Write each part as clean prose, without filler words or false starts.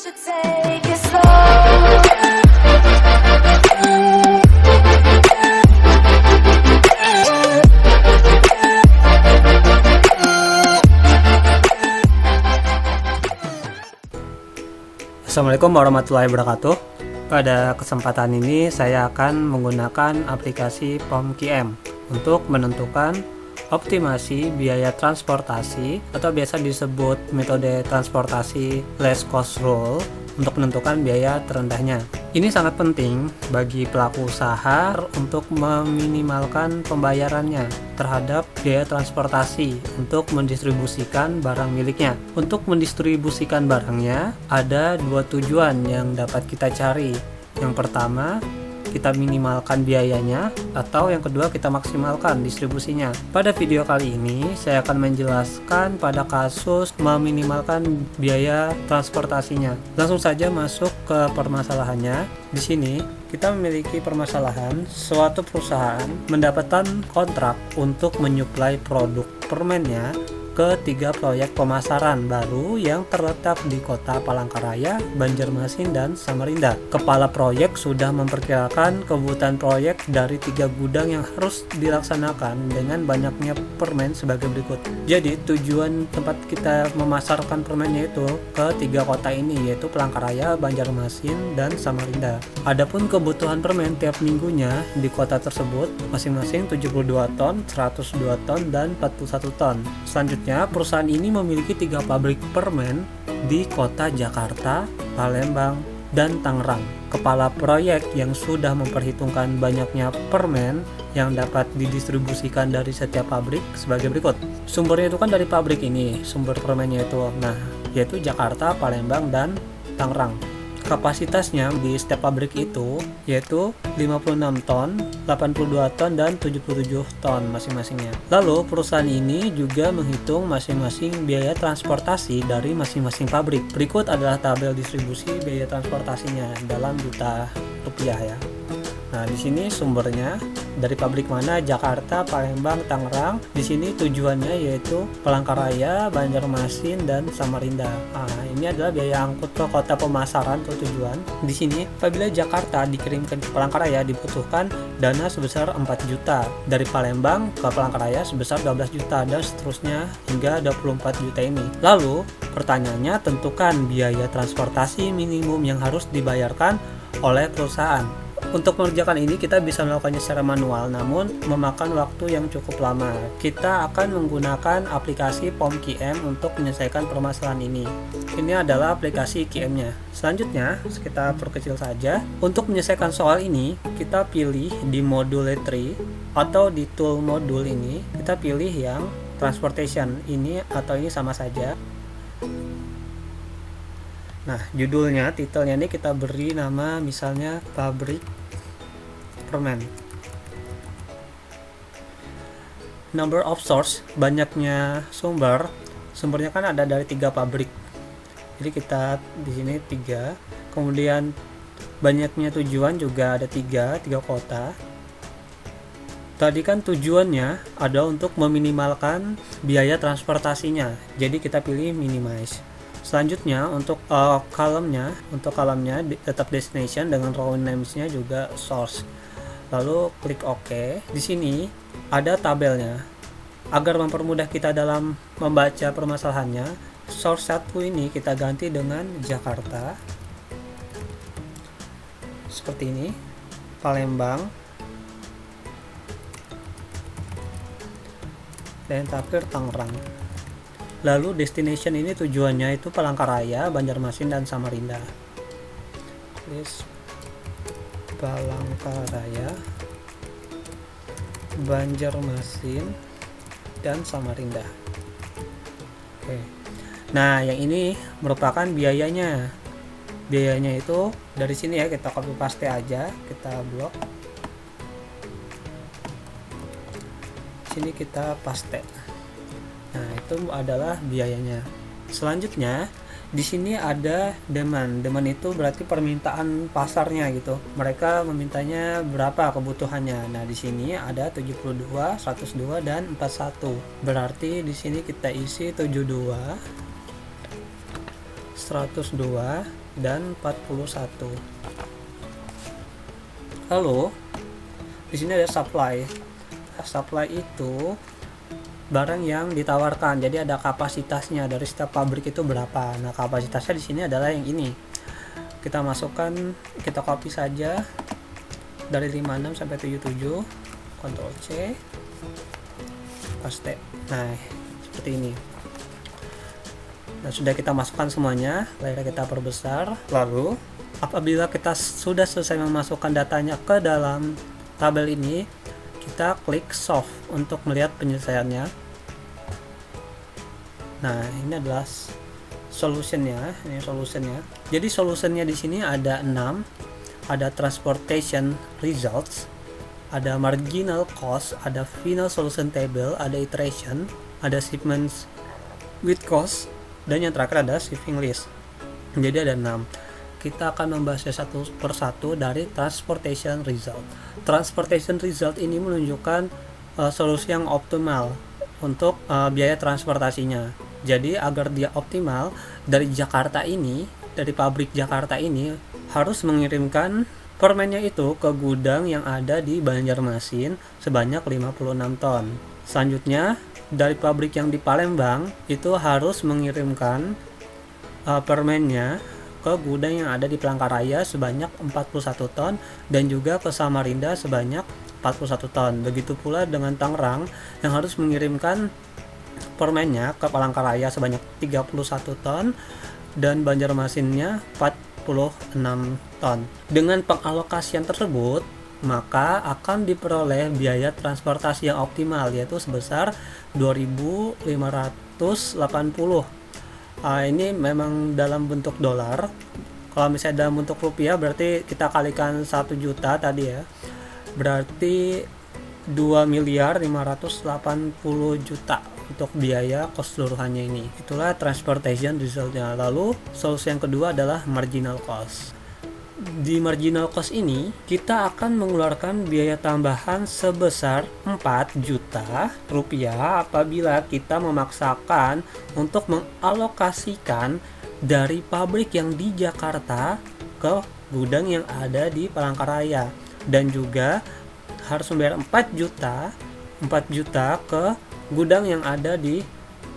should take it slow. Assalamualaikum warahmatullahi wabarakatuh. Pada kesempatan ini saya akan menggunakan aplikasi POM-QM untuk menentukan optimasi biaya transportasi atau biasa disebut metode transportasi less cost rule untuk menentukan biaya terendahnya. Ini sangat penting bagi pelaku usaha untuk meminimalkan pembayarannya terhadap biaya transportasi untuk mendistribusikan barang miliknya. Untuk mendistribusikan barangnya, ada dua tujuan yang dapat kita cari. Yang pertama, kita minimalkan biayanya, atau yang kedua kita maksimalkan distribusinya. Pada video kali ini saya akan menjelaskan pada kasus meminimalkan biaya transportasinya. Langsung saja masuk ke permasalahannya. Di sini kita memiliki permasalahan suatu perusahaan mendapatkan kontrak untuk menyuplai produk permennya ke 3 proyek pemasaran baru yang terletak di kota Palangkaraya, Banjarmasin, dan Samarinda. Kepala proyek sudah memperkirakan kebutuhan proyek dari 3 gudang yang harus dilaksanakan dengan banyaknya permen sebagai berikut. Jadi tujuan tempat kita memasarkan permennya itu ke 3 kota ini, yaitu Palangkaraya, Banjarmasin, dan Samarinda. Adapun kebutuhan permen tiap minggunya di kota tersebut masing-masing 72 ton, 102 ton, dan 41 ton. Selanjutnya, perusahaan ini memiliki 3 pabrik permen di kota Jakarta, Palembang, dan Tangerang. Kepala proyek yang sudah memperhitungkan banyaknya permen yang dapat didistribusikan dari setiap pabrik sebagai berikut. Sumbernya itu kan dari pabrik ini, sumber permennya itu. Nah, yaitu Jakarta, Palembang, dan Tangerang. Kapasitasnya di setiap pabrik itu yaitu 56 ton, 82 ton, dan 77 ton masing-masingnya. Lalu perusahaan ini juga menghitung masing-masing biaya transportasi dari masing-masing pabrik. Berikut adalah tabel distribusi biaya transportasinya dalam juta rupiah ya. Nah, di sini sumbernya dari pabrik mana? Jakarta, Palembang, Tangerang. Di sini tujuannya yaitu Palangkaraya, Banjarmasin, dan Samarinda. Nah, ini adalah biaya angkut ke kota pemasaran atau tujuan. Di sini, apabila Jakarta dikirimkan ke Palangkaraya dibutuhkan dana sebesar 4 juta. Dari Palembang ke Palangkaraya sebesar 12 juta dan seterusnya hingga 24 juta ini. Lalu, pertanyaannya, tentukan biaya transportasi minimum yang harus dibayarkan oleh perusahaan. Untuk mengerjakan ini kita bisa melakukannya secara manual, namun memakan waktu yang cukup lama. Kita akan menggunakan aplikasi POM-QM untuk menyelesaikan permasalahan ini. Ini adalah aplikasi QM-nya. Selanjutnya, kita perkecil saja. Untuk menyelesaikan soal ini, kita pilih di modul 3 atau di tool modul ini, kita pilih yang transportation ini atau ini sama saja. Nah, judulnya, titelnya ini kita beri nama misalnya pabrik permen. Number of source, banyaknya sumbernya kan ada dari 3 pabrik. Jadi kita di sini 3. Kemudian banyaknya tujuan juga ada 3 kota. Tadi kan tujuannya ada untuk meminimalkan biaya transportasinya. Jadi kita pilih minimize. Selanjutnya untuk kolomnya tetap destination dengan row names-nya juga source. Lalu klik OK. Di sini ada tabelnya. Agar mempermudah kita dalam membaca permasalahannya, source 1 ini kita ganti dengan Jakarta. Seperti ini. Palembang. Dan terakhir Tangerang. Lalu destination ini tujuannya itu Palangkaraya, Banjarmasin, dan Samarinda. Please. Palangkaraya, Banjarmasin, dan Samarinda. Oke. Nah, yang ini merupakan biayanya. Biayanya itu dari sini ya, kita copy paste aja, kita blok. Sini kita paste. Nah, itu adalah biayanya. Selanjutnya, di sini ada demand. Demand itu berarti permintaan pasarnya gitu. Mereka memintanya berapa kebutuhannya. Nah, di sini ada 72, 102, dan 41. Berarti di sini kita isi 72. 102, dan 41. Lalu di sini ada supply. Supply itu barang yang ditawarkan, jadi ada kapasitasnya dari setiap pabrik itu berapa. Nah, kapasitasnya di sini adalah yang ini. Kita masukkan, kita copy saja dari 56 sampai 77, Ctrl C, paste. Nah, seperti ini. Nah, sudah kita masukkan semuanya, lalu kita perbesar. Lalu apabila kita sudah selesai memasukkan datanya ke dalam tabel ini, kita klik solve untuk melihat penyelesaiannya. Nah, ini adalah solutionnya, ini solutionnya. Jadi solutionnya di sini ada 6, ada transportation results, ada marginal cost, ada final solution table, ada iteration, ada shipments with cost, dan yang terakhir ada shipping list. Jadi ada 6. Kita akan membahasnya satu persatu dari transportation result. Transportation result ini menunjukkan solusi yang optimal untuk biaya transportasinya. Jadi agar dia optimal, dari Jakarta ini, dari pabrik Jakarta ini harus mengirimkan permennya itu ke gudang yang ada di Banjarmasin sebanyak 56 ton. Selanjutnya dari pabrik yang di Palembang itu harus mengirimkan permennya ke gudang yang ada di Palangkaraya sebanyak 41 ton dan juga ke Samarinda sebanyak 41 ton. Begitu pula dengan Tangerang yang harus mengirimkan permennya ke Palangkaraya sebanyak 31 ton dan Banjarmasinnya 46 ton. Dengan pengalokasian tersebut, maka akan diperoleh biaya transportasi yang optimal, yaitu sebesar 2.580. Ini memang dalam bentuk dolar. Kalau misalnya dalam bentuk rupiah berarti kita kalikan 1 juta tadi ya, berarti 2.580 juta untuk biaya keseluruhannya ini. Itulah transportation resultnya. Lalu solusi yang kedua adalah marginal cost. Di marginal cost ini kita akan mengeluarkan biaya tambahan sebesar 4 juta rupiah apabila kita memaksakan untuk mengalokasikan dari pabrik yang di Jakarta ke gudang yang ada di Palangkaraya, dan juga harus membayar 4 juta ke gudang yang ada di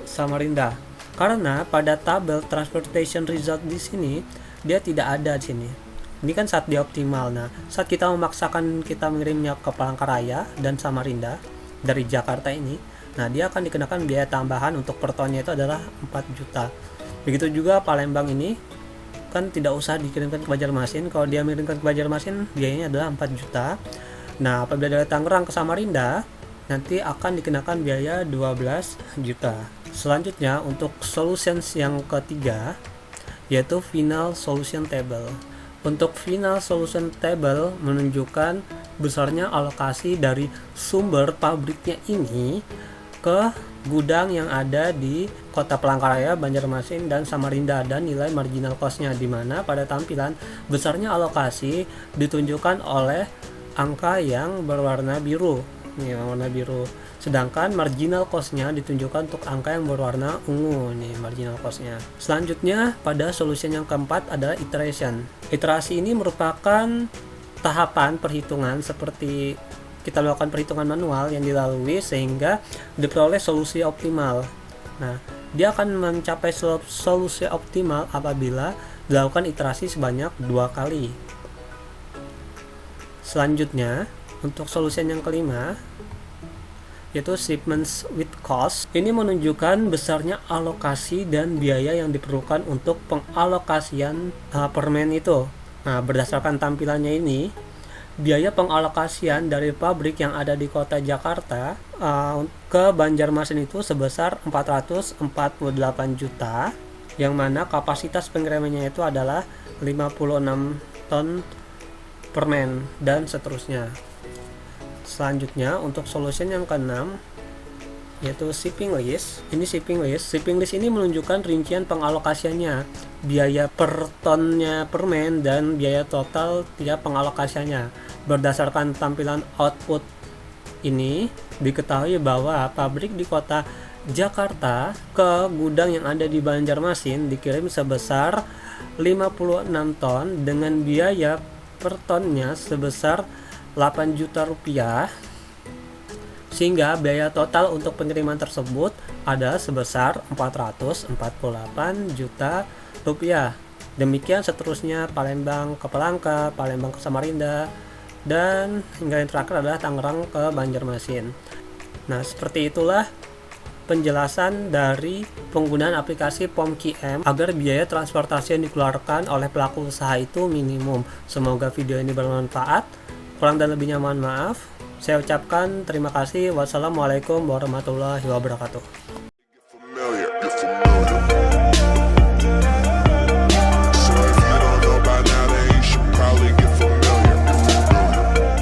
Samarinda. Karena pada tabel transportation result di sini dia tidak ada di sini. Ini kan saat dia optimal. Nah, saat kita memaksakan kita mengirimnya ke Palangkaraya dan Samarinda dari Jakarta ini, nah dia akan dikenakan biaya tambahan untuk per tonnya itu adalah 4 juta. Begitu juga Palembang ini kan tidak usah dikirimkan ke Banjarmasin. Kalau dia mengirimkan ke Banjarmasin biayanya adalah 4 juta. Nah, apabila dari Tangerang ke Samarinda nanti akan dikenakan biaya 12 juta. Selanjutnya untuk solutions yang ketiga yaitu final solution table. Untuk final solution table menunjukkan besarnya alokasi dari sumber pabriknya ini ke gudang yang ada di Kota Palangkaraya, Banjarmasin, dan Samarinda, dan nilai marginal cost-nya, di mana pada tampilan besarnya alokasi ditunjukkan oleh angka yang berwarna biru. Ini warna biru. Sedangkan marginal cost-nya ditunjukkan untuk angka yang berwarna ungu. Nih marginal cost-nya. Selanjutnya pada solution yang keempat adalah iteration. Iterasi ini merupakan tahapan perhitungan seperti kita melakukan perhitungan manual yang dilalui sehingga diperoleh solusi optimal. Nah, dia akan mencapai solusi optimal apabila dilakukan iterasi sebanyak 2 kali. Selanjutnya, untuk solution yang kelima yaitu shipments with cost. Ini menunjukkan besarnya alokasi dan biaya yang diperlukan untuk pengalokasian permen itu. Nah, berdasarkan tampilannya ini, biaya pengalokasian dari pabrik yang ada di kota Jakarta ke Banjarmasin itu sebesar 448 juta, yang mana kapasitas pengirimannya itu adalah 56 ton permen dan seterusnya. Selanjutnya untuk solution yang keenam yaitu shipping list. Ini shipping list. Shipping list ini menunjukkan rincian pengalokasiannya, biaya per tonnya permen dan biaya total tiap pengalokasiannya. Berdasarkan tampilan output ini diketahui bahwa pabrik di kota Jakarta ke gudang yang ada di Banjarmasin dikirim sebesar 56 ton dengan biaya per tonnya sebesar 8 juta rupiah, sehingga biaya total untuk pengiriman tersebut ada sebesar 448 juta rupiah. Demikian seterusnya Palembang ke Palangka, Palembang ke Samarinda, dan hingga yang terakhir adalah Tangerang ke Banjarmasin. Nah, seperti itulah penjelasan dari penggunaan aplikasi POM QM agar biaya transportasi yang dikeluarkan oleh pelaku usaha itu minimum. Semoga video ini bermanfaat. Kurang dan lebihnya mohon maaf. Saya ucapkan terima kasih. Wassalamualaikum warahmatullahi wabarakatuh.